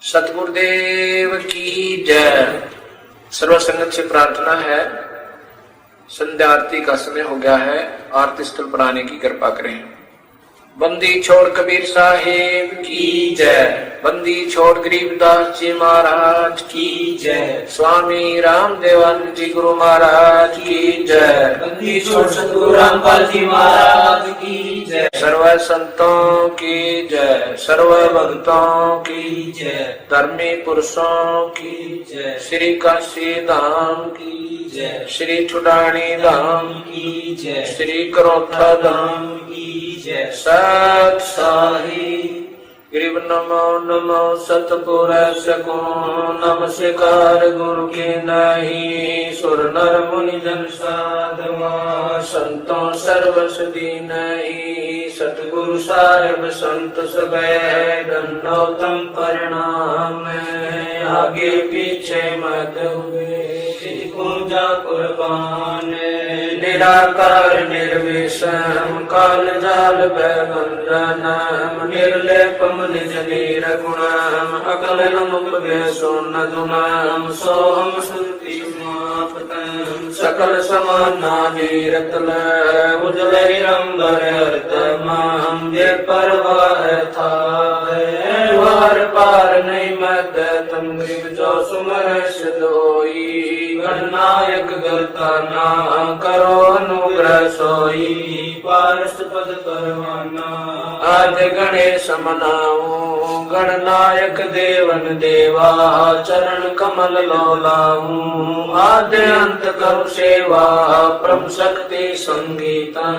सतगुरुदेव की जय। सर्व संगत से प्रार्थना है, संध्या आरती का समय हो गया है, आरती स्थल पर आने की कृपा करें। बंदी छोड़ कबीर साहेब की जय। बंदी छोड़ गरीबदास जी महाराज की जय। स्वामी रामदेवानंद जी गुरु महाराज की जय। बंदी छोड़ सतगुरु रामपाल जी महाराज की जय। सर्व संतों की जय, सर्व भक्तों की जय, धर्मी पुरुषों की जय, श्री काशी धाम की जय, श्री छुडानी धाम की जय, श्री करोथा धाम की जय। सत साही ग्रीव नमो नमो सतपुरुष को नमस्कार गुरु के नहीं। सुर नर मुनि जन साधवा संतों सर्वसदी नहीं। सतगुरु साहेब संत सब दंडोतम परिणाम। आगे पीछे मत हुए पूजा कुर्बान। निराकार निर्विषम काल जाल भयवंदनम। निर्लेपम निज नीर गुणम अकलनम उपवेशोन्न दुनम। सोहम सुति समापतम सकल समाना नीरतल। उजल हिरंबर अर्तमम ये परवाह था वार पार नहीं मद। तम ग्रीव जो सुमर सिदोई। गणनायक गलता ना करो अनुग्रह सोई। पारस पद परवाना आज गणेश मनाऊं। गणनायक देवन देवा चरण कमल लोलाऊं। आद्य अंत करो सेवा परम शक्ति संगीता।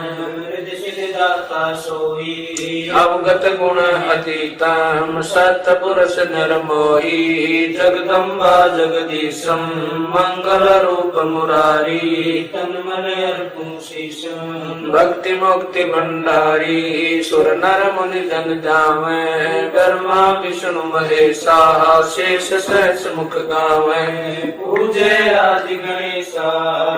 दाता सोई अवगत गुण अतीतम। सतपुरुष नरमोही जगदम्बा जगदीशम। मंगल रूप मुरारी तन मन अर्पण शीशम। भक्ति मुक्ति भंडारी सुर नर मुनि जन जावे। ब्रह्मा विष्णु महेशा शेष सहस मुख गावे। पूजे आदि गणेशा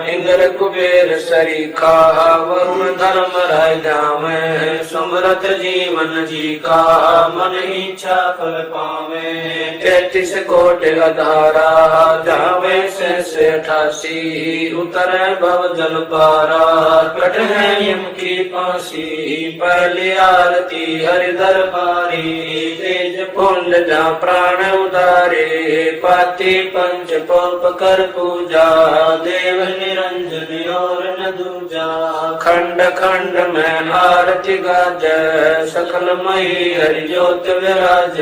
इंद्र कुबेर सरीखा। वरुण धर्म राय जावे। समरथ जीवन जी का मन इच्छा फल पावे। 33 कोटि अधारा जावे से 88। उतरे भव जल पारा कट है यम की फांसी। पहली आरती हरि दरबारी तेज पुंज जा प्राण उदारे। पाति पंच पोप कर पूजा देव निरंजन और न दूजा। खंड खंड में आरती गाज सकल मई हरि ज्योत विराज।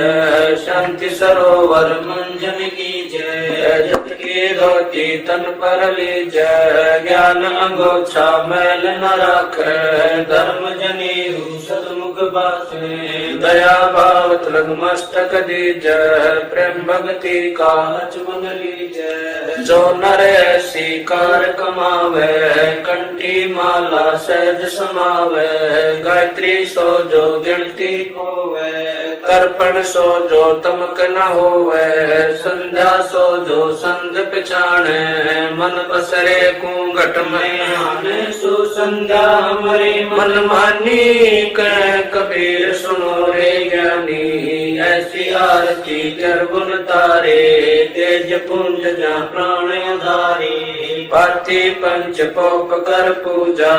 शांति सरोवर मंजन की जय। जत की धोती तन पर लीज। ज्ञान अंगोछा मैल न राख। धर्म जनेऊ सतमुख बासे। दया भाव तिलक मस्तक दीज। प्रेम भक्ति का मन लीज। जो नर ऐसी कार कमावे कंठी माला सहज समावे। गायत्री सो जो गिनती होवे। तर्पण सो जो तमक न होवे। संध्या सो जो संध पिछाणे। मन पसरे घूंघट में आने। सुसंध्या हमारी मन मानी कह कबीर सुनो रे ज्ञानी। ऐसी आरती कर गुण तारे तेज पुंज जा प्राण उधारी। पाति पंच पोप कर पूजा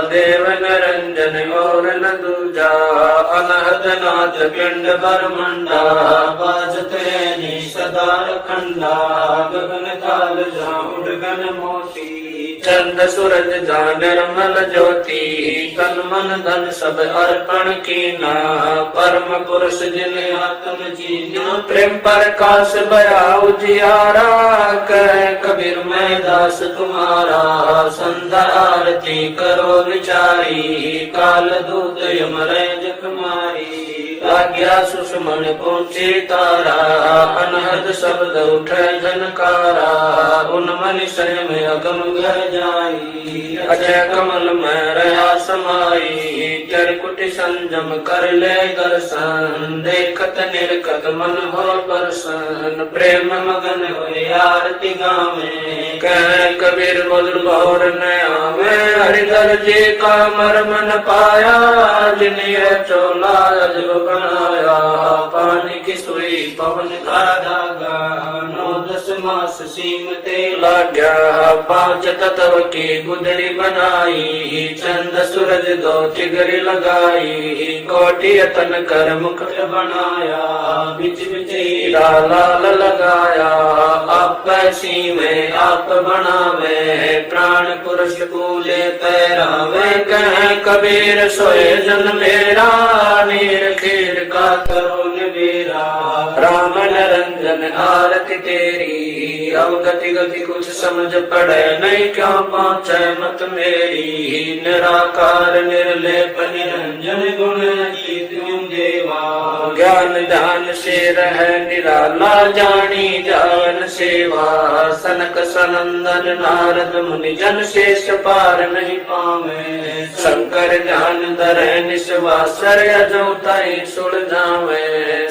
देव निरंजन और न दूजा। अनहद नाथ पिंड बरमंडा बाजत है सदा खंडा। गगन काल जा उड़गन मोती। चंद सूरज जा निर्मल ज्योति। तन मन धन सब अर्पण कीना। परम पुरुष जिन आत्म जीना। प्रेम प्रकाश बया उजियारा कह कबीर मैं दास तुम्हारा। संध्या आरती करो विचारी। काल दूत यमराय जखमारी। आज्ञा सुषमण पहुंचे तारा। अनहद शब्द उठे झनकारा। उन्मन शय में अगम घर जाई। अजय कमल में रहा समाई। त्रिकुट संजम कर ले दर्शन। देखत निर्कत मन हो प्रसन्न। प्रेम मगन हो आरती गावे। कह कबीर मधुर बहुर न आवे। हरिदर जी का मर्म न पाया। जिन्हें चोला अजब बनाया, पानी की सुई पवन का धागा, 9-10 मास सीम ते लाग्या, 5 तत्व की गुदड़ी बनाई, चंद सूरज 2 चिगरी लगाई, कोटि तन कर मुकुट बनाया, बिच बिच हीरा लाल लगाया, आप सीमे आप बनावे, प्राण पुरुष कूले पैरावे, कहे कबीर सोए जन मेरा, नीर खीर का करो नबेरा, राम निरंजन आरती तेरी, अवगति गति कुछ समझ पड़े नहीं, क्यों पहुँचे मत मेरी, निराकार निर्लेप निरंजन गुण अतीत तुम देवा, ज्ञान ध्यान से रह निराला, जानी जावन सेवा, सनक सनंदन नारद मुनि जन शेष पार नहीं पावे, शंकर ध्यान धरे निस्वासर अजोताई सुड़ जावे,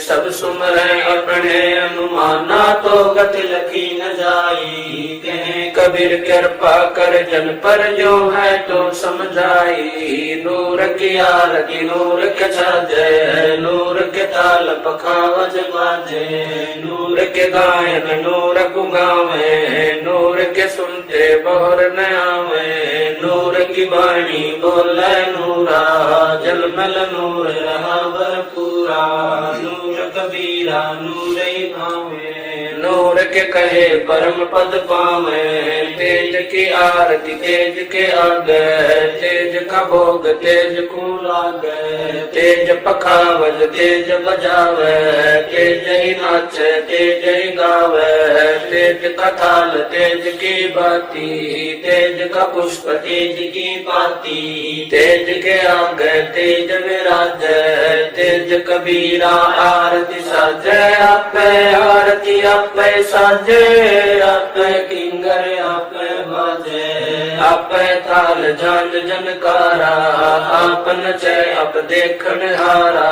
सब सुमरे अपने अनुमाना तो गति लखी न जाई, कहे कबीर कृपा कर जन पर जो है तो समझाई, नूर की आरती नूर के छाजे, नूर के ताल पखावज बाजे, नूर के गायन नूर को गावे, नूर के सुनते बहुर न आवे, नूर की वाणी बोले नूरा, जलमल नूर रहा भरपूरा, नूर कबीरा नूर ही भावे, नूर के कहे परम पद पावे, तेज की आरती तेज के आगे, तेज का भोग तेज को लागे, तेज पखावज तेज बजावे, तेज ही नाचे तेज ही गावे, तेज का थाल तेज की बाती, तेज का पुष्प तेज की पाती, तेज के आगे तेज विराजे, तेज कबीरा आरती साजे, आपे आरती आपे साजे, आपे किंगर आपे बाजे, आपे ताल झांझ जनकारा, आप नचे आप देखन हारा,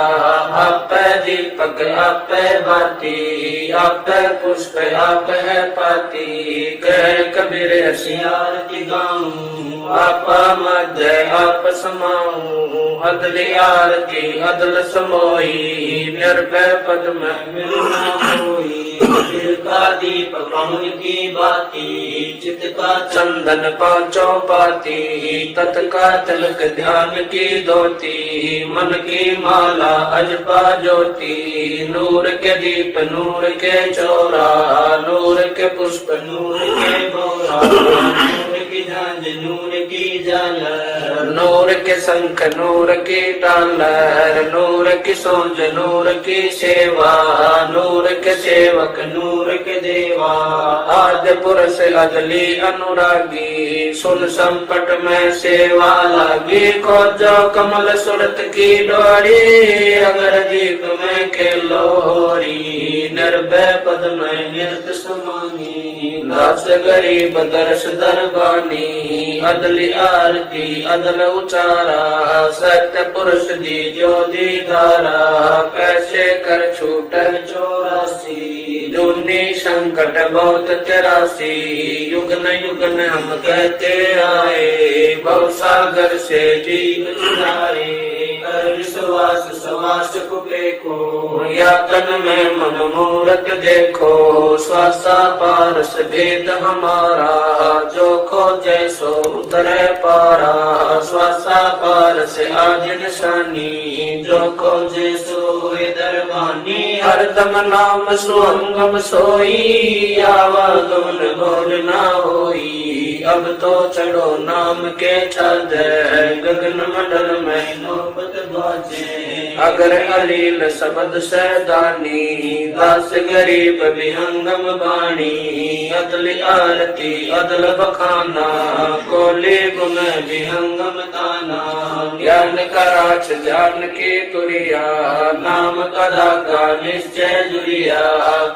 आपे दीपक आपे बाती, आपे पुष्प आप है पाती, कह कबीर ऐसी आरती गाऊं, आपा मध्य आप समाऊं, अदली आरती अदल समोई, निर्भय पद में मिलना होई, दिल का दीप पवन की बाती, चित का चंदन पांचों पाती, तत् का तिलक ध्यान की धोती, मन की माला अजपा ज्योति, नूर के दीप नूर के चोरा, नूर के पुष्प नूर के बोरा, नूर की झांझ नूर की झालर, नूर के शंख नूर की टालर, नूर की सोंझ नूर की सेवा, नूर के सेवक नूर के देवा, आद्य पुरुष अदली अनुरागी, सुन संपट में सेवा लागी, को जो कमल सुरत की डोरी, अगर दीप में खेलो होरी, निर्भय पद में निरत समानी, दास गरीब दर्श दरबानी, अदली आरती अदल उचारा, सत्य पुरुष दी जो दीदारा, कैसे कर छूट 84, जूनी संकट बहुत 83, युगन युगन हम कहते आए, भव सागर से जीव छुड़ाए, कर विश्वास सवास कुपे को, या तन में मन मूरत देखो, स्वासा पारस भेद हमारा, जो खोजे सो उतरे पारा, स्वासा पारस आज निशानी, जो खोजे सो दरबानी, हरदम नाम सुअंगम सोई, आवागमन भोर ना होई, अब तो चढ़ो नाम के छाजे, गगन मंडल में नौबत बाजे, अगर अलील शब्द सैदानी, दास गरीब विहंगम बाणी, अदल आरती अदल बखाना, कोले गुण विहंगम ताना, ज्ञान का राक्ष ज्ञान की तुरिया, नाम का धागा निश्चय जुरिया,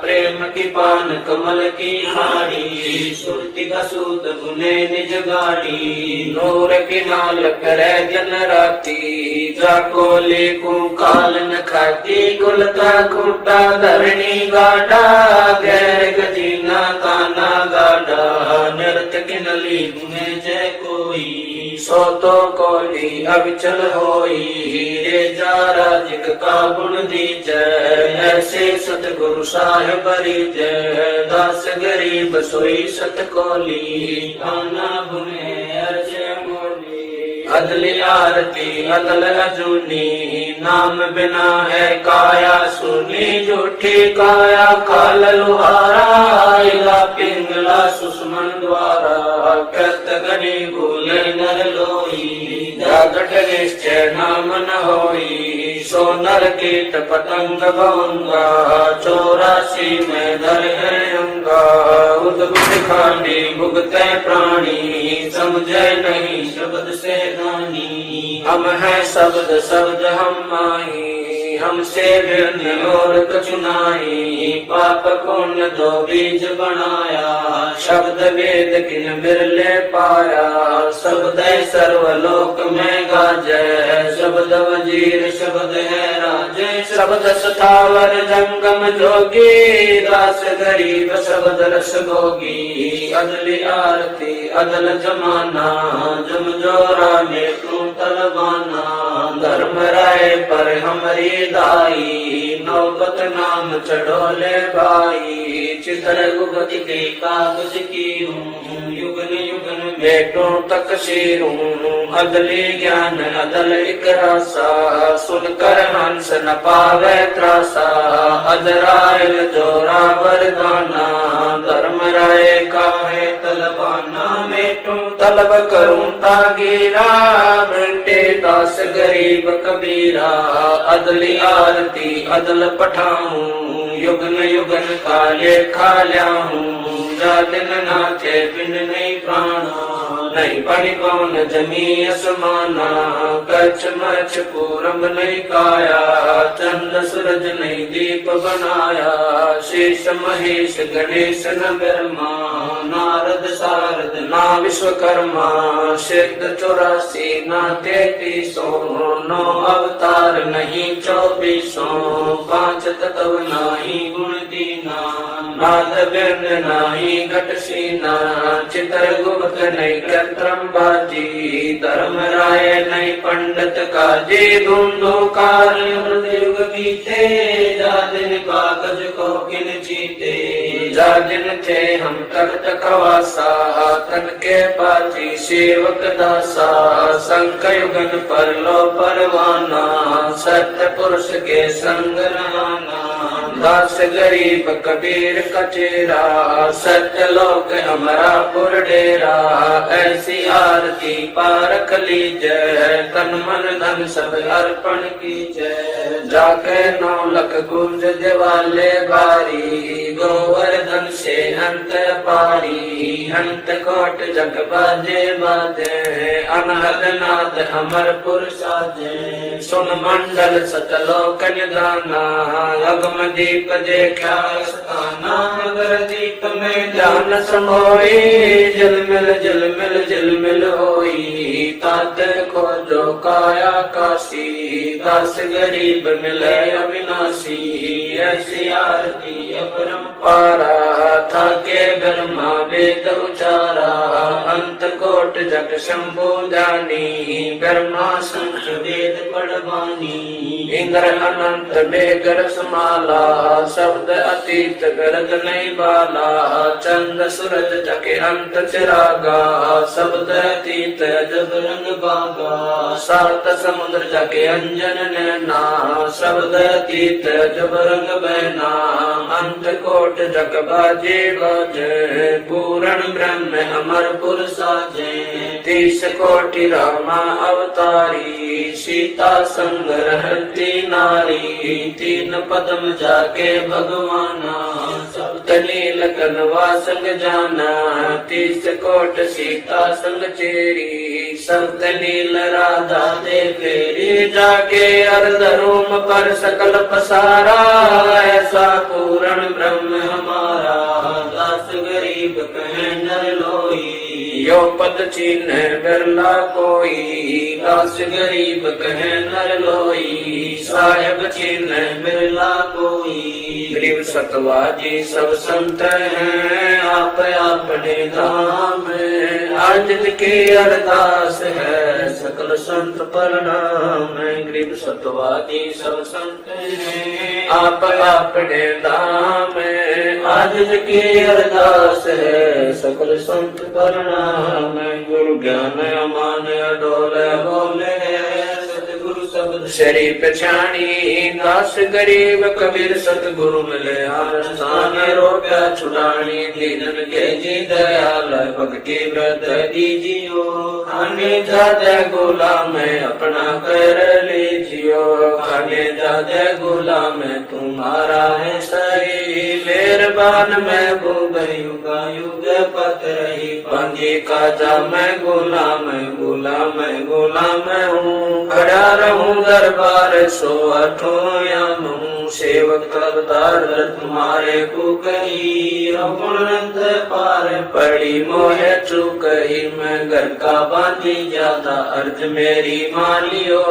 प्रेम की पान कमल की हाड़ी, सुरति का सूत गुने निज गाड़ी, नूर की नाल करे जन राती, जाको लेकू काल न खाती, कुलता खूटा धरणी गाडा, गैर गजीना काना गाडा, नृत की नली गुने जय कोई, सो तो कोली अविचल होई, रे जा राजिक का गुण दीजै, ऐसे सतगुरु साहिब रीजै, दास गरीब सोई सत कोली, आना गुने अर्जय मोली। अदली आरती अदल अजूनी, नाम बिना है काया सुनी, झूठी काया काल लुहारा, आएगा पिंगला सुषमन द्वारा, कृत गणी भूले नर लोई, जागट निश्चय नाम न होई, सो नर कीट पतंग भंगा, 84 में धर है अंगा, उद्भुत खांडी भुगते प्राणी, समझे नहीं शब्द से दानी, हम है शब्द शब्द हम माही, हमसे भिन्न और कछु नाई, पाप पुण्य दो बीज बनाया, शब्द वेद किन बिरले पाया, शब्द सर्वलोक में गाजै, शब्द वजीर शब्द है राजे, शब्द स्थावर जंगम जोगी, दास गरीब शब्द रस भोगी, अदली आरती अदल जमाना, जम जोरा में तू तलवाना, धर्म राय पर हमारी दाई, नौबत नाम चढ़ोले भाई, चित्र गुगत के कागज की हूँ, युगन युगन बेटों तक सीरूं, अदली ज्ञान अदल एक रासा, सुनकर हंस न पावे त्रासा, अजराइल जोरा वरदाना, धर्म राय का है तलवाना, बेटों तलब करूं तागीरा, बेटे दास गरीब कबीरा, अदली आरती अदल पठाऊं, युगन युगन काले खा ल्याऊं, जा दिन नाचे बिन नहीं प्राणा, नहीं पानी पवन जमी असमाना, कच्छ मच्छ पूरम नहीं काया, चंद्र सूरज नहीं दीप बनाया, शेष महेश गणेश न ब्रह्मा, नारद सारद ना विश्वकर्मा, सिद्ध 84 ना 33, 9 अवतार नहीं 24, 5 तत्व नहीं गुण दीना, नाद बिंद नहीं घट सीना, चित्र गुप्त नहीं कृत्रम बाजी, धर्म राय नहीं पंडित काजी, धुंधु काल युग बीते, जा दिन कागज को किन जीते, जा दिन थे हम तख्त खवासा, तन के बाजी सेवक दासा, संक युगन पर लो परवाना, सत्य पुरुष के संग रहना, दास गरीब कबीर कचेरा, सत्य लोक हमारा पुर डेरा, ऐसी आरती पारख लीजै, तन मन धन सब अर्पण कीजै, जाके 9 लख गुंज दिवाले बारी, गोवर्धन से अंत पारी, अंत कोट जग बाजे बाजे, अनहद नाद अमरपुर साजे, सुन मंडल सतलोक निदाना, अगम दीप देखा स्थाना, मगर दीप में ध्यान समोई, जल मिल होई, तात खोजो काया काशी, दास गरीब मिले अविनाशी, ऐसी आरती अपरंपारा, था के ब्रह्मा वेद उचारा, अंत कोट जग शंभु जानी, ब्रह्मा शंख वेद पढ़वानी, इंद्र अनंत बेगर समाला, शब्द अतीत गर्द नहीं बाला, चंद सूरज जके अंत चिरागा, शब्द अतीत जब रंग बागा, 7 समुद्र जके अंजन नैना, शब्द अतीत जब रंग बहना, अंत कोट जग बाजे बाजे, पूर्ण ब्रह्म अमरपुर साजे, 30 कोटि रामा अवतारी, सीता संग रहती नारी, 3 पदम जाके भगवाना, सप्त नील कनवा संग जाना, 30 कोट सीता संग चेरी, सप्त नील राधा दे फेरी, जाके अर्ध रूम पर सकल पसारा, ऐसा पूर्ण ब्रह्म हमारा, दास गरीब कहे नर लोई, यो पद चिन्ह बिरला कोई, दास गरीब कहे नर लोई, साहेब चिन्ह बिरला कोई, गरीब सतवादी सब संत हैं, आप अपने धाम में। आज की अरदास है सकल संत प्रणाम। गरीब सतवादी सब संत हैं, आप अपने धाम में। आज की अरदास है सकल संत प्रणाम। गुरु ज्ञान अमान अडोल बोले, सतगुरु शब्द शरी पछाणी। दास गरीब कबीर सतगुरु मिले आस्थान, रोका छुड़ानी। दीनन के जी दयाल भक्ति व्रत दीजियो। खाने जादे गुलाम अपना कर लीजियो। खाने जादे गुलाम तुम्हारा है सही। मेहरबान महबूब युग युग पत रही। पांजी का जा मैं गुलाम गुलाम हूँ। खड़ा रहूं दरबार सो अठो याम हूँ। सेवक करदार तुम्हारे को कही। अपुनंत पार पड़ी मोहे चुकही। मैं घर का बांधी ज्यादा अर्ज मेरी मानियो।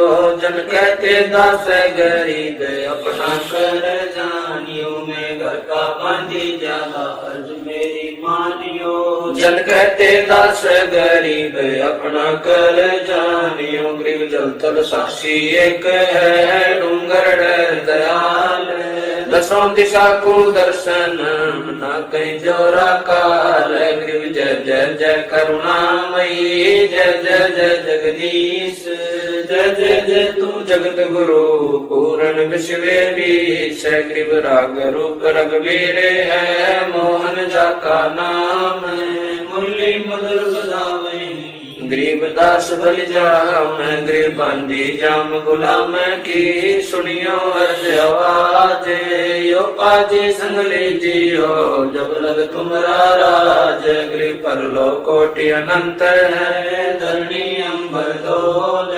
जन कहते दास गरीब अपना कर जानियो। मैं घर का बांधी ज्यादा अर्ज मेरी मानियो। जन कहते दास गरीब अपना कर जानियो। गरीब जल तल साक्षी एक है, डूंगर दयाल। दसों दिशा को दर्शन न कहीं जोरा काल। गरीब जय जय जय करुणामयी। जय जय जय जगदीश। जय जय जय तू जगत गुरु पूर्ण विश्व बीश। गरीब राग रूप रघुवीर है, मोहन जाका नाम। मुरली मधुर बजावे गरीब दास भल जाम। गरीब बांधी जाम गुलाम की। सुनियो अर्ज आवाज यो पाजी संग लीजियो। जब लग तुम्हारा राज। गरीब परलो कोटि अनंत है, धरणी अंबर डोल।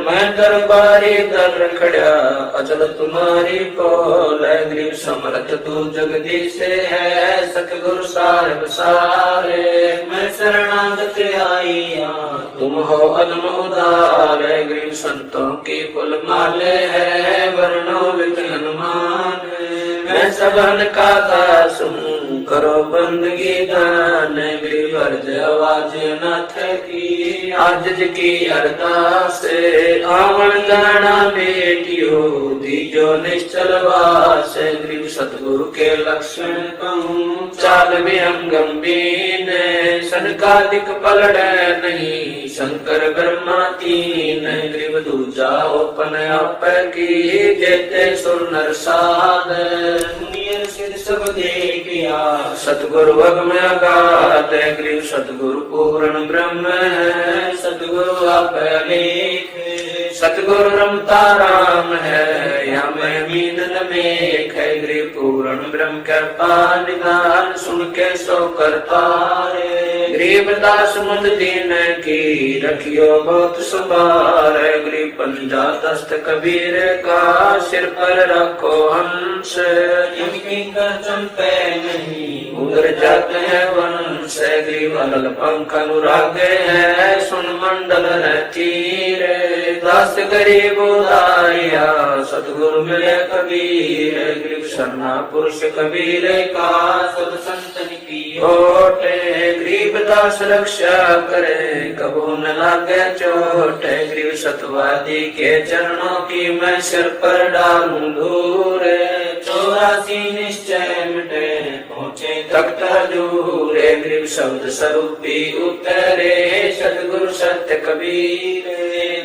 मैं दरबारी दर खड़ा अचल तुम्हारी पोल। गरीब समर्थ तू जगदीश है, सतगुरु साहिब सारे। मैं शरणागत आईया तुम हो अदम उदार। गरीब संतों की फुल माले है, वर्णों विघ्न हनुमान। मैं सबन का दास हूँ, करो बंदगी दान। गरीब अर्ज आवाज नाथ की, आजिज की अरदास। आवन गाना बेटियो दीजो निश्चल वास। गरीब सतगुरु के लक्षण कहूँ, चाल विहंगम बीन। सनकादिक पलड़ नहीं, शंकर ब्रह्मा तीन। गरीब दूजा ओपन आप की, जेते सुर नर साध। दुनिया सिर सब देखिया, सतगुरु अगम अगाध। गरीब सतगुरु पूर्ण ब्रह्म है, सतगुरु आप अलेख। सतगुरु रमता राम है, या मैं मीन मेघ है। गरीब पूर्ण ब्रह्म कृपा निदान, सुन के सो करता रे। गरीब दास मुद दीन की, रखियो बहुत संभार। गरीब पंजा दस्त कबीर का, सिर पर रखो हंस। इनकी कर्जम पे नहीं, उधर जाते हैं वंश। गरीब अलग पंख अनुराग है, सुन मंडल तीर। दास गरीब उदारिया, सतगुरु मिले कबीर। गरीब शरणा पुरुष कबीर का, सब संतन की ओटे। गरीब दास रक्षा करे, कबू न लागे चोट। गरीब सतवादी के चरणों की, मैं सिर पर डालूं धूर। 84 निश्चय मिटे, पहुँचे तख्त हजूर। गरीब शब्द स्वरूपी उतरे, सतगुरु सत्य कबीर।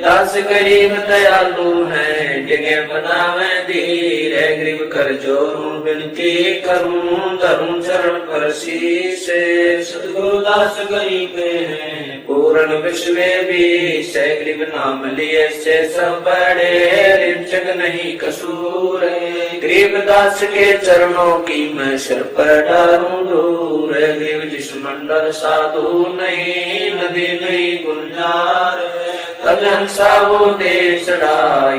दास गरीब दयालु है, डिगे बनावे धीर। गरीब कर जोरूं विनती करूं, धरूं चरण पर शीश। सतगुरु दास गरीब है, पूर्ण विश्व बीश। गरीब नाम लिए से सब बड़े, रिंचक नहीं कसूर। गरीब दास के चरणों की, मैं सिर पर डालूं दूर। गरीब जिस मंडल साधु नहीं, नदी नहीं गुलजार। तब हंसा वो देसड़ा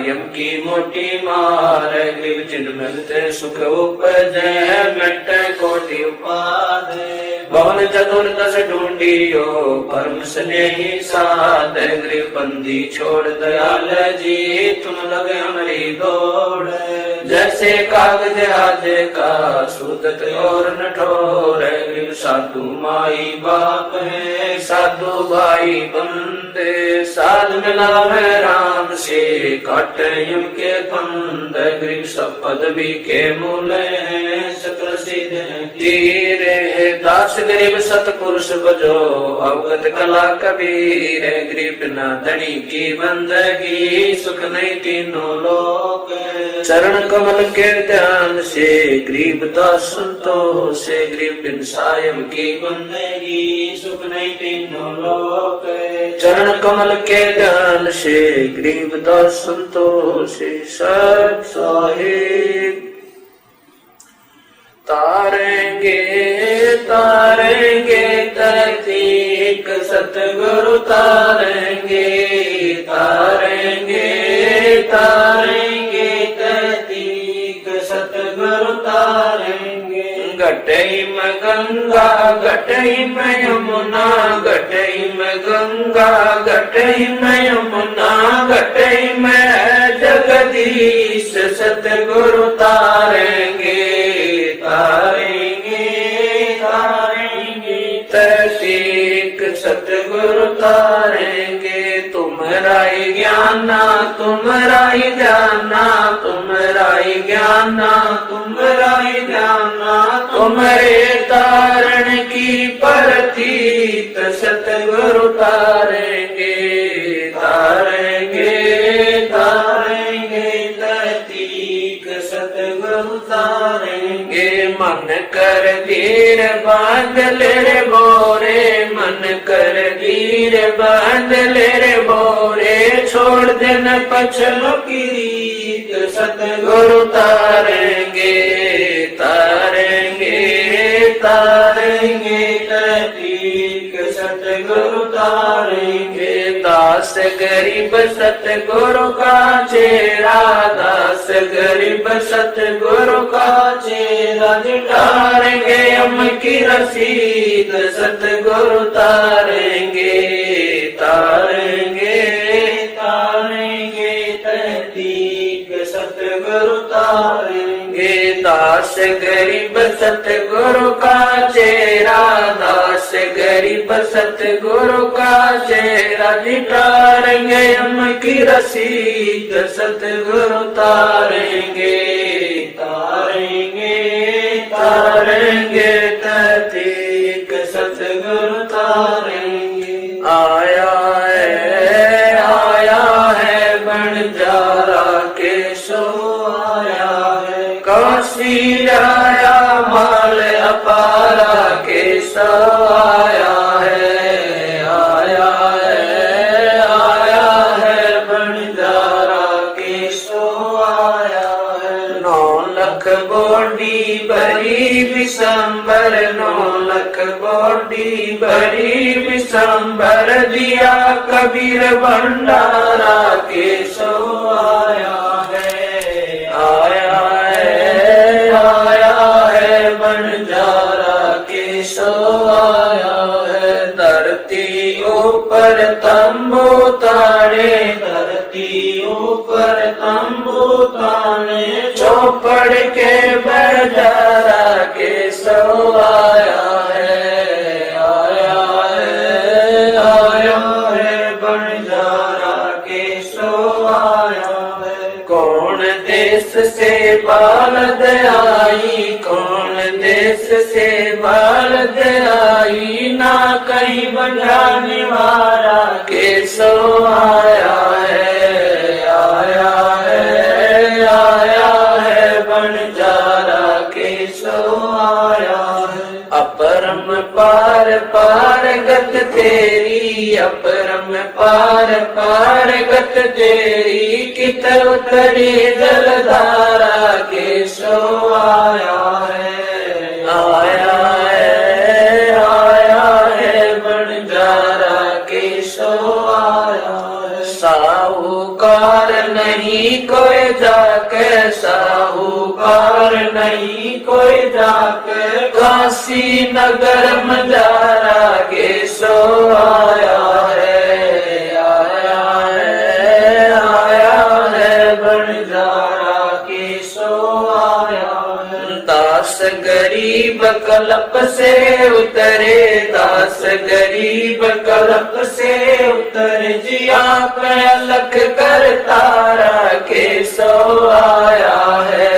यम की मोटी मार ग्रीव चिन्ह मिलते सुख उपजै मिट कोटि उपाधे भवन चतुर्दश ढूंढियो परम स्नेही साध ग्रीव बंदी छोड़ दयाल जी तुम लगे हमारी दौड़ जैसे कागज आज का सूदत और नठोर ग्रीव साधु माई बाप है साधु भाई बंदे साध मिला है राम से काट यम के फंद ग्रीव सब पदवी के मूल है सकल सिद्ध तीर है दास गरीब सतपुरुष बजो अवगत कला कबीर गरीब न धनी की बंदगी सुख नहीं तीनों लोक चरण कमल के ध्यान से गरीब दास संतोष से गरीब बिन सायम की बंदगी सुख नहीं तीनों लोक चरण कमल के ध्यान से गरीब दास संतोष से सब साहिब तारेंगे तारेंगे तहकीक सतगुरु तारेंगे तारेंगे तारेंगे तहकीक सतगुरु तारेंगे घटई में गंगा घटई में यमुना घटई में गंगा घटई में यमुना घटई में जगदीश सतगुरु तारेंगे तारेंगे तारेंगे तहकीक सतगुरु तारेंगे तुम्हारा ही ज्ञाना तुम्हारा ही जाना तुम्हारा ही ज्ञाना तुम्हारा ही जाना तुम्हारे तारण की प्रतीत सतगुरु तारेंगे तारेंगे तारेंगे तहकीक सतगुरु तारेंगे मन कर धीर बांध ले रे बोरे मन कर धीर बांध ले रे बोरे छोड़ देना पछलो की रीत सतगुरु तारेंगे तारेंगे तारेंगे तहकीक सतगुरु तारेंगे दास गरीब सतगुरु का चेहरा दास गरीब सतगुरु का चेहरा तारेंगे हम की रसीद सतगुरु तारेंगे तारेंगे तारेंगे तहकीक सतगुरु तारेंगे दास गरीब सतगुरु का चेहरा दास गरीब सतगुरु का चेहरा दिटारेंगे हम की रसीद सतगुरु तारेंगे तारेंगे तारेंगे तहकीक सतगुरु तारेंगे आया है बंजारा के सो आया है काशी आया माल अपारा के सो आया है बंजारा के सो आया है 9 लाख बोडी भरी विशंबर 9 लाख बोडी भरी विशंबर दिया कबीर भंडारा के सो आया है बंजारा के सो आया है धरती ऊपर तंबू तारे धरती ऊपर तंबू तारे चौपड़ के बंजारा के सो आया है बंजारा के सो आया है कौन देश से बालद आई कौन देश से बालद आई ना कहीं बंजाने वाला के सो आया है बंजारा के सो आया है अपरम पार पार गत तेरी अपरम पार पार गत तेरी कित उतरी जलधारा के सो आया है बंजारा के सो आया है जाके साहूकार नहीं कोई जाके काशी नगर मजारा के सो आया है बंजारा के सो आया है। दास गरीब कल्प से उतरे दास गरीब कल्प से उतर जिया पे अलख कर तारा के सो आया है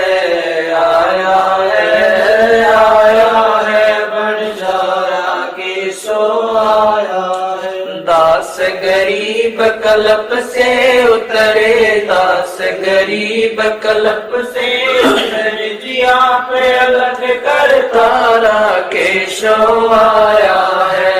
बंजारा के सो आया है। दास गरीब कल्प से उतरे दास गरीब कल्प से उतरे जिया पे अलग कर तारा के सो आया है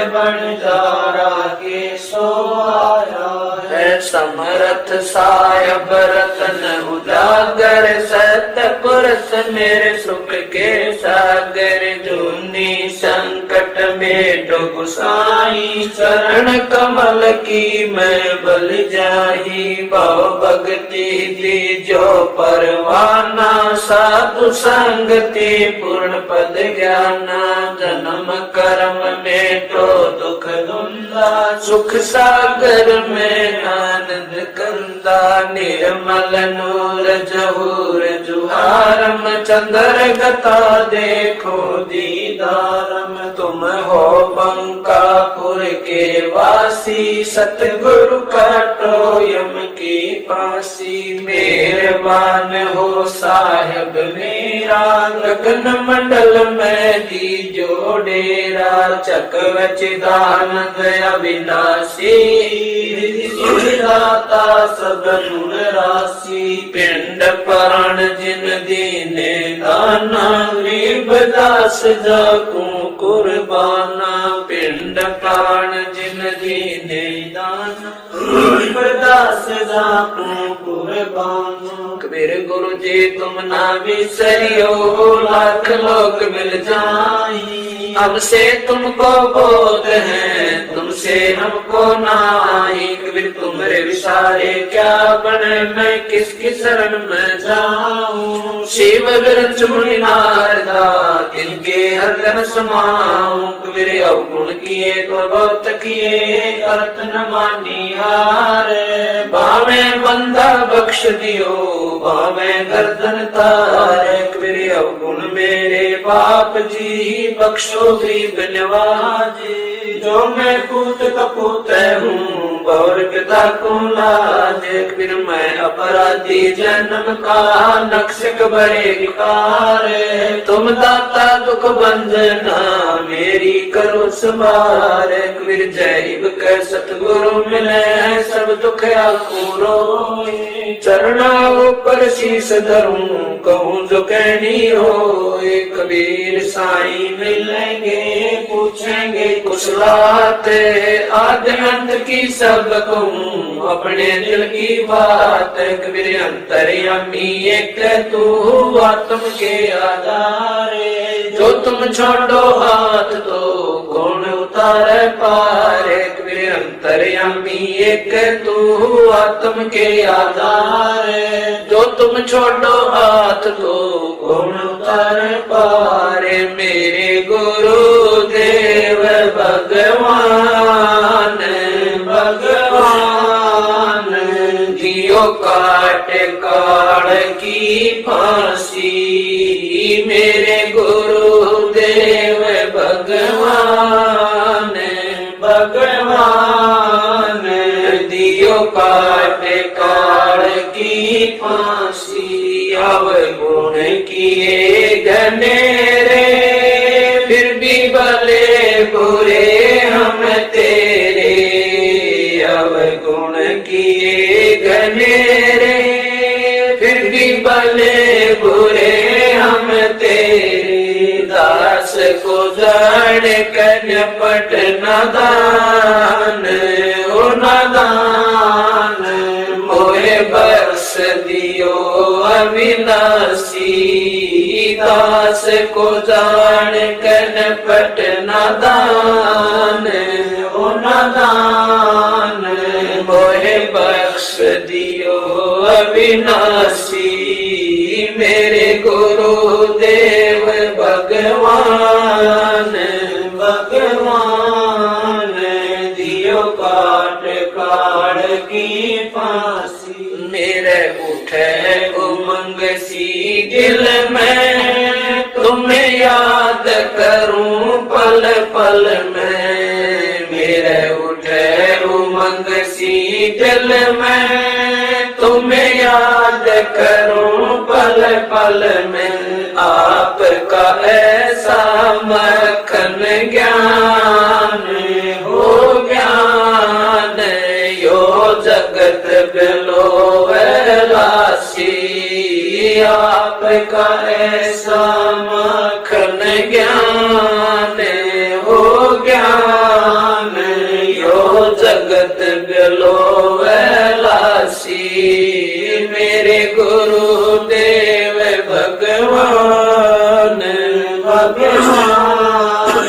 बंजारा के सो आया है। समरथ सायब रतन उजागर सतपुरुष मेरे सुख के सागर जूनी संकट में डूब साई चरण कमल की मैं बल जाही भव भक्ति दी जो परवाना साधु संगति पूर्ण पद ज्ञाना जन्म कर्म में तो दुख दुंदा सुख सागर में आनंद कंदा निर्मल नूर जहूर जुहारम चंद्र गता देखो दीदारम तुम हो बंकापुर के वासी सतगुरु काटो यम की फांसी मेहरबान हो साहेब मेरा गगन मंडल में दीजो डेरा चकवचिदानंद अविनाशी दाता सब गुण राशि पिंड प्राण जिन दीने दाना गरीब दास जाकू कुर्बाना पिंड प्राण जिन दीने दाना गरीब दास जाकू कुर्बाना। कबीर गुरु जी तुम ना बिसरियो लाख लोग मिल जाई अब से तुमको बोध है तुमसे हमको नाई। कबीर तुम्हारे विसारे क्या बने मैं किसकी शरण में जाऊं शिव विरच मुनि नारदा तिनके हरदन समाऊं। कबीर अवगुण किए तो बहुत किए करत न मानी हारे बावे बंदा बख्श दियो बावे गर्दन तारे। कबीर अवगुण मेरे बाप जी बख्शो गरीब नवाजे जो मैं पूत कपूत हूँ और पिता को लाज। कबीर मैं अपराधी जन्म का नक्शक बड़े विकारे तुम दाता दुख बंधना मेरी करो संभार। कबीर जैब के सतगुरु मिले सब दुख आकुरो चरणा ऊपर शीस धरूं कहूँ जो कहनी हो। कबीर साईं मिलेंगे पूछेंगे कुशलात आदि अंत की सब कहूँ अपने दिल की बात। कबीर अंतर्यामी एक तू आत्म के आधारे जो तुम छोड़ो हाथ तो कौन उतारे पारे। कबीर अंतर्यामी एक तू आत्म के आधारे जो तुम छोड़ो हाथ तो कौन उतारे पारे। मेरे गुरु देव भगवान भगवान दियो काट काल की फांसी मेरे गुरु देव भगवान भगवान दियो काट काल की फांसी। अवगुण किए घनेरे फिर भी भले बुरे हम तेरे अवगुण किए घनेरे फिर भी भले बुरे हम तेरे। दास को जान कर पट नादान ओ नादान मोहे बस दियो अविनाशी। दास को जान कर पट नादान ओ नादान अविनाशी मेरे गुरुदेव भगवान भगवान दियो काट काट की फांसी मेरे उठे उमंग सी दिल में तुम्हें याद करूं पल पल में मेरे उठे उमंग सी दिल में तुम्हें याद करूं पल पल में आपका ऐसा मक्खन ज्ञान हो ज्ञान यो जगत बिलोवलासी आपका ऐसा मक्खन ज्ञान हो ज्ञान यो जगत बिलोवलासी मेरे गुरुदेव भगवान भगवान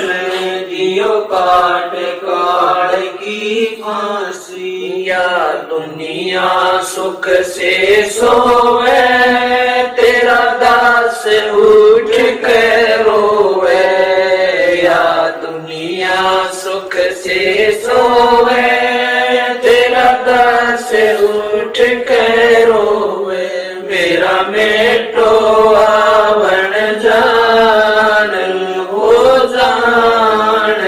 दियो काट काट की फांसी या दुनिया सुख से सोवे तेरा दास उठ कर रोवे या दुनिया सुख से सोवे तेरा दास उठ कर रोवे मेरा मेटो आवण जान हो जान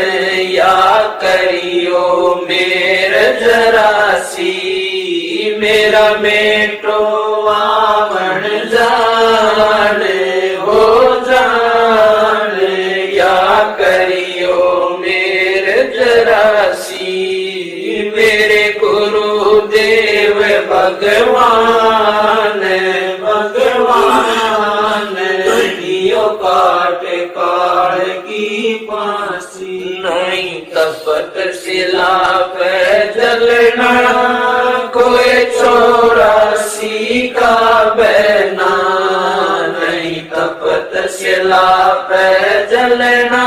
या करियो मेर जरासी मेरा मेटो आवण जान हो जान या करियो मेर जरासी मेरे गुरुदेव भगवान भगवान दियो काट काट की फांसी नहीं तपत शिला पे जलना कोई 84 का बहना नहीं तपत शिला पे जलना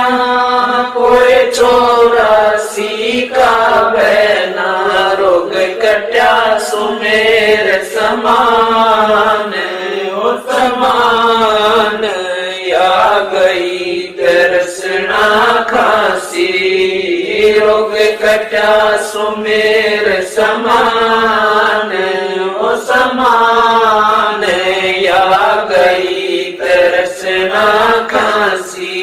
कोई 84 का बहना रोग कट्या सुमेर समान ओ समान या गई दर्शना खासी रोग कट्या सुमेर समान ओ समान या गई दर्शना खासी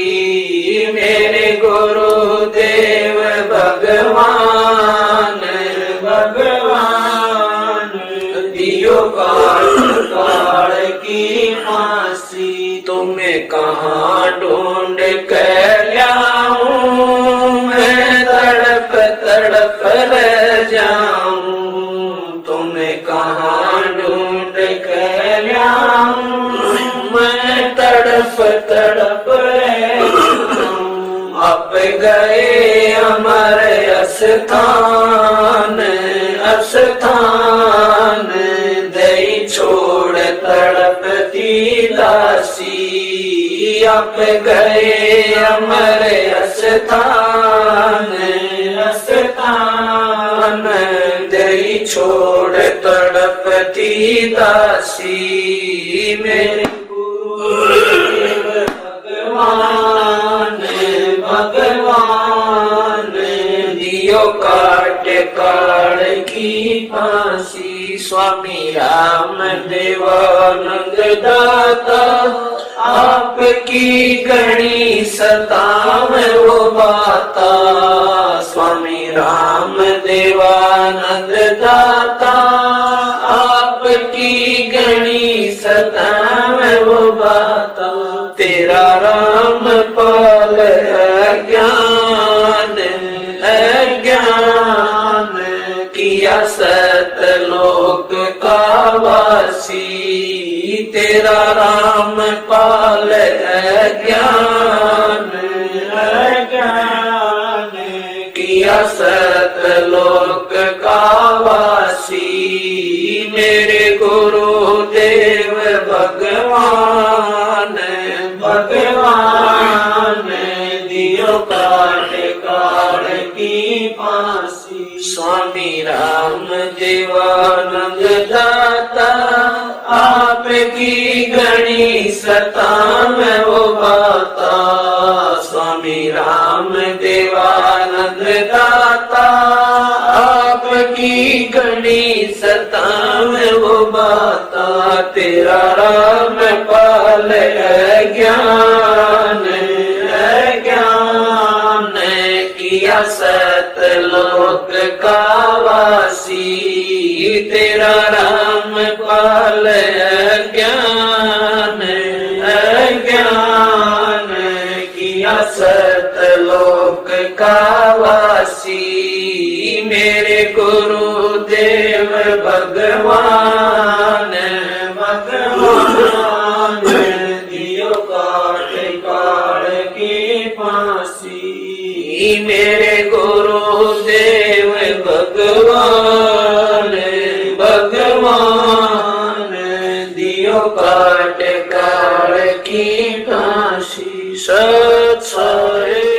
मेरे गुरुदेव भगवान भगवान दियो काट काट की फांसी तुम्हें कहाँ ढूंढ कर लाऊं मैं तड़प तड़प रह जाऊं तुम्हें कहाँ ढूंढ कर लाऊं मैं तड़प तड़प रह जाऊं अब गए अमर अस्थान अस्थान दई छोड़ तड़पती दासी अब गए अमर अस्थान अस्थान दई छोड़ तड़पती दासी मेरे गुरुदेव भगवान भगवान दियो काट काट की फांसी स्वामी राम देवानंद दाता आपकी गणी सताव वो बाता स्वामी राम देवानंद दाता आपकी गणी सताव वो बाता तेरा राम पाल अज्ञान अज्ञान किया सतलोक का वासी तेरा राम पाल अज्ञान अज्ञान किया सतलोक का वासी मेरे गुरुदेव भगवान भगवान दियो काट काट की फांसी स्वामी राम देवानंद दाता सता में वो बाता, स्वामी राम देवानंद दाता। आपकी घड़ी सता में वो बाता, तेरा राम पाल ज्ञान ज्ञान किया सतलोक का वासी, तेरा राम पाल ज्ञान ज्ञान किया सतलोक का वासी। मेरे गुरुदेव भगवान भगवान, दियो काट काट की फांसी। मेरे गुरुदेव भगवान भगवान, दियो काट काट की फांसी। सत साई।